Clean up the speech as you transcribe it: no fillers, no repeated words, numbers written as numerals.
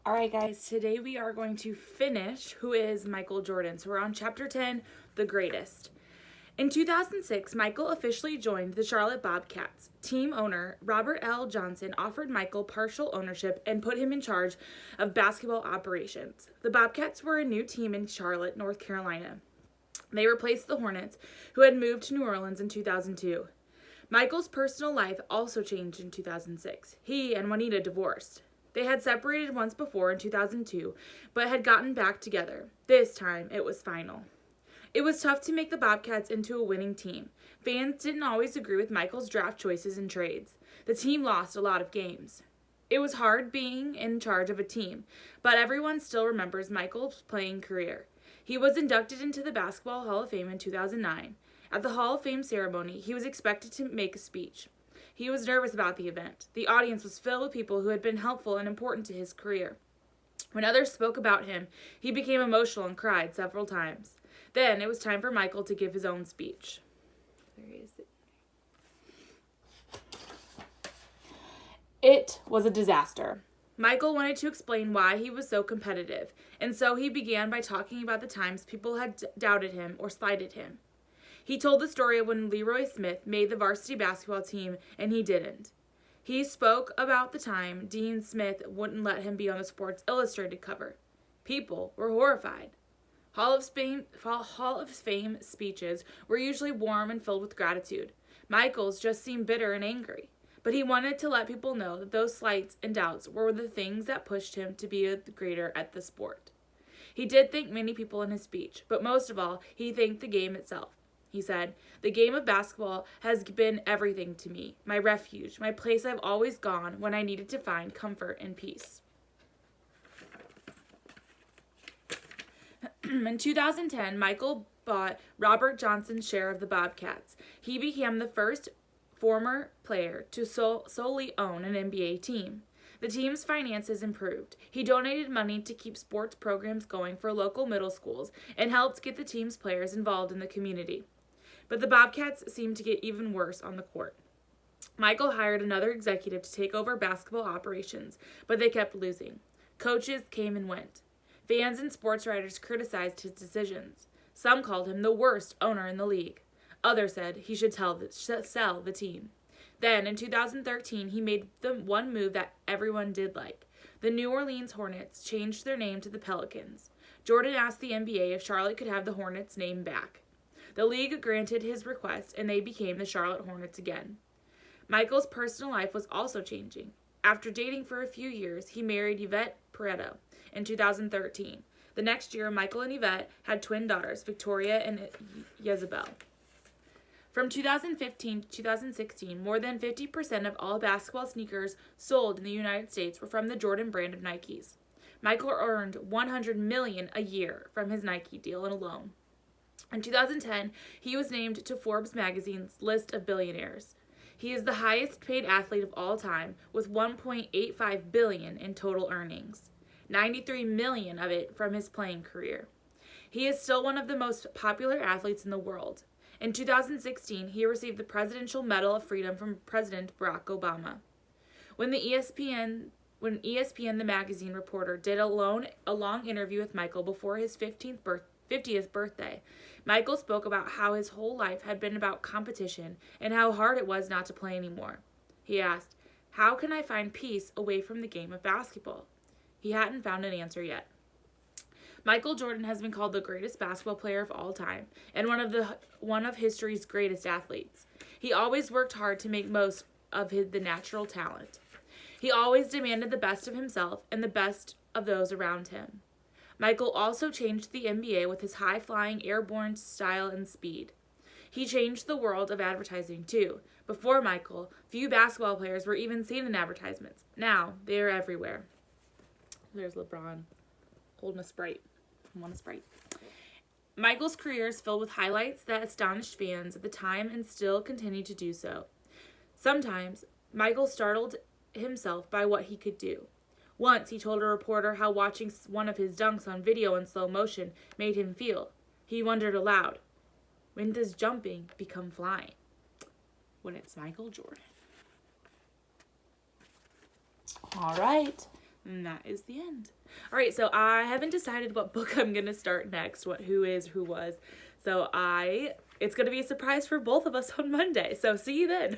All right, guys, today we are going to finish Who is Michael Jordan? So we're on Chapter 10, The Greatest. In 2006, Michael officially joined the Charlotte Bobcats. Team owner Robert L. Johnson offered Michael partial ownership and put him in charge of basketball operations. The Bobcats were a new team in Charlotte, North Carolina. They replaced the Hornets, who had moved to New Orleans in 2002. Michael's personal life also changed in 2006. He and Juanita divorced. They had separated once before in 2002, but had gotten back together. This time, it was final. It was tough to make the Bobcats into a winning team. Fans didn't always agree with Michael's draft choices and trades. The team lost a lot of games. It was hard being in charge of a team, but everyone still remembers Michael's playing career. He was inducted into the Basketball Hall of Fame in 2009. At the Hall of Fame ceremony, he was expected to make a speech. He was nervous about the event. The audience was filled with people who had been helpful and important to his career. When others spoke about him, he became emotional and cried several times. Then it was time for Michael to give his own speech. It was a disaster. Michael wanted to explain why he was so competitive, and so he began by talking about the times people had doubted him or slighted him. He told the story of when Leroy Smith made the varsity basketball team and he didn't. He spoke about the time Dean Smith wouldn't let him be on the Sports Illustrated cover. People were horrified. Hall of Fame speeches were usually warm and filled with gratitude. Michael's just seemed bitter and angry. But he wanted to let people know that those slights and doubts were the things that pushed him to be greater at the sport. He did thank many people in his speech, but most of all, he thanked the game itself. He said, "The game of basketball has been everything to me, my refuge, my place I've always gone when I needed to find comfort and peace." In 2010, Michael bought Robert Johnson's share of the Bobcats. He became the first former player to solely own an NBA team. The team's finances improved. He donated money to keep sports programs going for local middle schools and helped get the team's players involved in the community. But the Bobcats seemed to get even worse on the court. Michael hired another executive to take over basketball operations, but they kept losing. Coaches came and went. Fans and sports writers criticized his decisions. Some called him the worst owner in the league. Others said he should sell the team. Then, in 2013, he made the one move that everyone did like. The New Orleans Hornets changed their name to the Pelicans. Jordan asked the NBA if Charlotte could have the Hornets' name back. The league granted his request, and they became the Charlotte Hornets again. Michael's personal life was also changing. After dating for a few years, he married Yvette Pareto in 2013. The next year, Michael and Yvette had twin daughters, Victoria and Jezebel. From 2015 to 2016, more than 50% of all basketball sneakers sold in the United States were from the Jordan brand of Nikes. Michael earned $100 million a year from his Nike deal alone. In 2010, he was named to Forbes magazine's list of billionaires. He is the highest paid athlete of all time with $1.85 billion in total earnings, $93 million of it from his playing career. He is still one of the most popular athletes in the world. In 2016, he received the Presidential Medal of Freedom from President Barack Obama. When ESPN the magazine reporter did a long interview with Michael before his 50th birthday, Michael spoke about how his whole life had been about competition and how hard it was not to play anymore. He asked, "How can I find peace away from the game of basketball?" He hadn't found an answer yet. Michael Jordan has been called the greatest basketball player of all time and one of history's greatest athletes. He always worked hard to make most of the natural talent. He always demanded the best of himself and the best of those around him. Michael also changed the NBA with his high-flying, airborne style and speed. He changed the world of advertising, too. Before Michael, few basketball players were even seen in advertisements. Now, they are everywhere. There's LeBron holding a Sprite. I want a Sprite. Michael's career is filled with highlights that astonished fans at the time and still continue to do so. Sometimes, Michael startled himself by what he could do. Once, he told a reporter how watching one of his dunks on video in slow motion made him feel. He wondered aloud, when does jumping become flying? When it's Michael Jordan. All right. And that is the end. All right, so I haven't decided what book I'm going to start next, who is, who was. So it's going to be a surprise for both of us on Monday. So see you then.